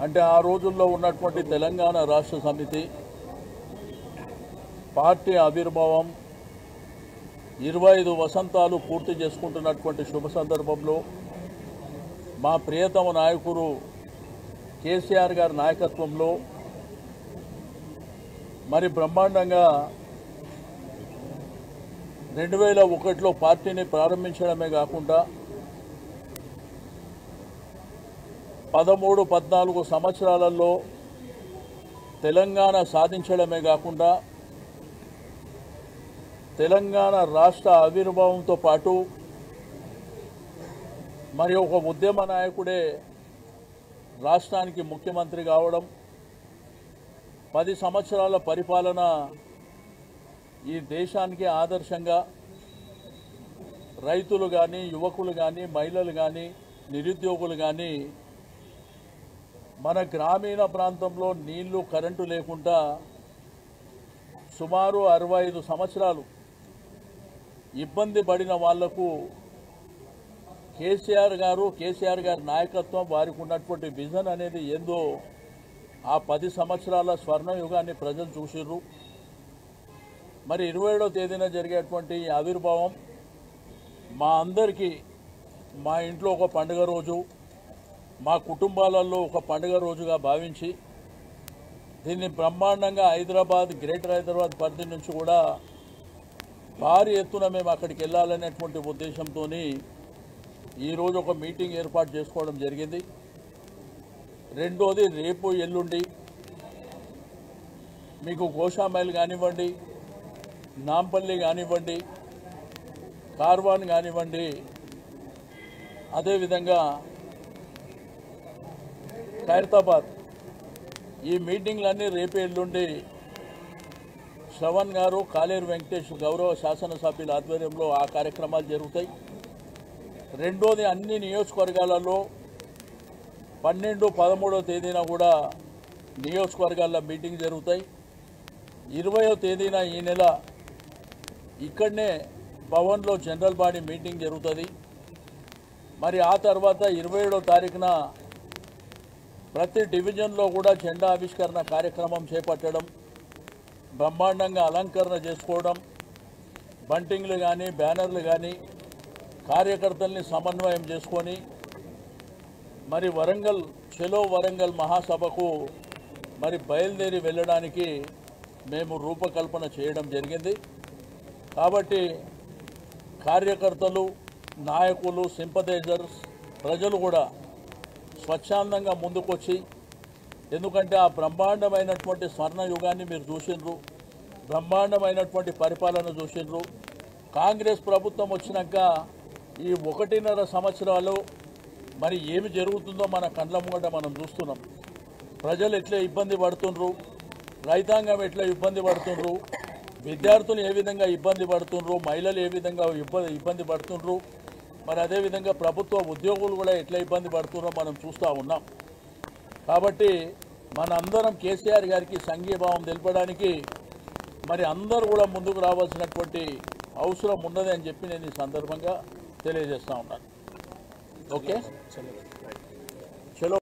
అంటే ఆ రోజుల్లో ఉన్నటువంటి తెలంగాణ రాష్ట్ర సమితి పార్టీ ఆవిర్భావం 25 వసంతాలు పూర్తి చేసుకుంటున్నటువంటి శుభ సందర్భంలో మా ప్రియతమ నాయకుడు కేసీఆర్ గారి నాయకత్వంలో మరి బ్రహ్మాండంగా 2001లో పార్టీని ప్రారంభించడమే కాకుండా 13-14 సంవత్సరాలలో తెలంగాణ సాధించడమే కాకుండా తెలంగాణ రాష్ట్ర ఆవిర్భావంతో పాటు మరి ఒక ఉద్యమ నాయకుడే రాష్ట్రానికి ముఖ్యమంత్రి కావడం 10 సంవత్సరాల పరిపాలన ఈ దేశానికి ఆదర్శంగా రైతులు కానీ యువకులు కానీ మహిళలు కానీ నిరుద్యోగులు కానీ మన గ్రామీణ ప్రాంతంలో నీళ్లు కరెంటు లేకుండా సుమారు 65 సంవత్సరాలు ఇబ్బంది పడిన వాళ్లకు కేసీఆర్ గారి నాయకత్వం వారికి ఉన్నటువంటి విజన్ అనేది ఏందో ఆ 10 సంవత్సరాల స్వర్ణయుగాన్ని ప్రజలు చూసిర్రు. మరి 27వ తేదీన జరిగేటువంటి ఆవిర్భావం మా అందరికీ మా ఇంట్లో ఒక పండుగ రోజు, మా కుటుంబాలలో ఒక పండుగ రోజుగా భావించి దీన్ని బ్రహ్మాండంగా గ్రేటర్ హైదరాబాద్ పరిధి నుంచి కూడా భారీ ఎత్తున మేము అక్కడికి వెళ్ళాలనేటువంటి ఉద్దేశంతో ఈరోజు ఒక మీటింగ్ ఏర్పాటు చేసుకోవడం జరిగింది. రెండోది రేపు ఎల్లుండి మీకు గోషామైల్ కానివ్వండి, నాంపల్లి కానివ్వండి, కార్వాన్ కానివ్వండి, అదేవిధంగా ఖైరతాబాద్ ఈ మీటింగ్లన్నీ రేపు ఎల్లుండి శ్రవణ్ గారు, కాలేరు వెంకటేష్ గౌరవ శాసనసభ్యుల ఆధ్వర్యంలో ఆ కార్యక్రమాలు జరుగుతాయి. రెండోది అన్ని నియోజకవర్గాలలో 12, 13వ తేదీన కూడా నియోజకవర్గాల్లో మీటింగ్ జరుగుతాయి. 20వ తేదీన ఈ నెల ఇక్కడనే భవన్లో జనరల్ బాడీ మీటింగ్ జరుగుతుంది. మరి ఆ తర్వాత 27వ తారీఖున ప్రతి డివిజన్లో కూడా జెండా ఆవిష్కరణ కార్యక్రమం చేపట్టడం, బ్రహ్మాండంగా అలంకరణ చేసుకోవడం, బంటింగ్లు కానీ బ్యానర్లు కానీ కార్యకర్తల్ని సమన్వయం చేసుకొని మరి చలో వరంగల్ మహాసభకు మరి బయలుదేరి వెళ్ళడానికి మేము రూపకల్పన చేయడం జరిగింది. కాబట్టి కార్యకర్తలు, నాయకులు, సింపథైజర్స్, ప్రజలు కూడా స్వచ్ఛందంగా ముందుకొచ్చి, ఎందుకంటే ఆ బ్రహ్మాండమైనటువంటి స్వర్ణయుగాన్ని మీరు చూసిండ్రు, బ్రహ్మాండమైనటువంటి పరిపాలన చూసిండ్రు. కాంగ్రెస్ ప్రభుత్వం వచ్చినాక ఈ 1.5 సంవత్సరాలు మరి ఏమి జరుగుతుందో మన కళ్ళ ముంగట మనం చూస్తున్నాం. ప్రజలు ఎట్లా ఇబ్బంది పడుతుండ్రు, రైతాంగం ఎట్లా ఇబ్బంది పడుతుండ్రు, విద్యార్థులు ఏ విధంగా ఇబ్బంది పడుతుండ్రు, మహిళలు ఏ విధంగా ఇబ్బంది పడుతుండ్రు, మరి అదేవిధంగా ప్రభుత్వ ఉద్యోగులు కూడా ఎట్లా ఇబ్బంది పడుతున్నారో మనం చూస్తూ ఉన్నాం. కాబట్టి మనందరం కేసీఆర్ గారికి సంఘీభావం తెలపడానికి మరి అందరూ కూడా ముందుకు రావాల్సినటువంటి అవసరం ఉన్నది అని చెప్పి నేను ఈ సందర్భంగా తెలియజేస్తూ ఉన్నాను. ఓకే.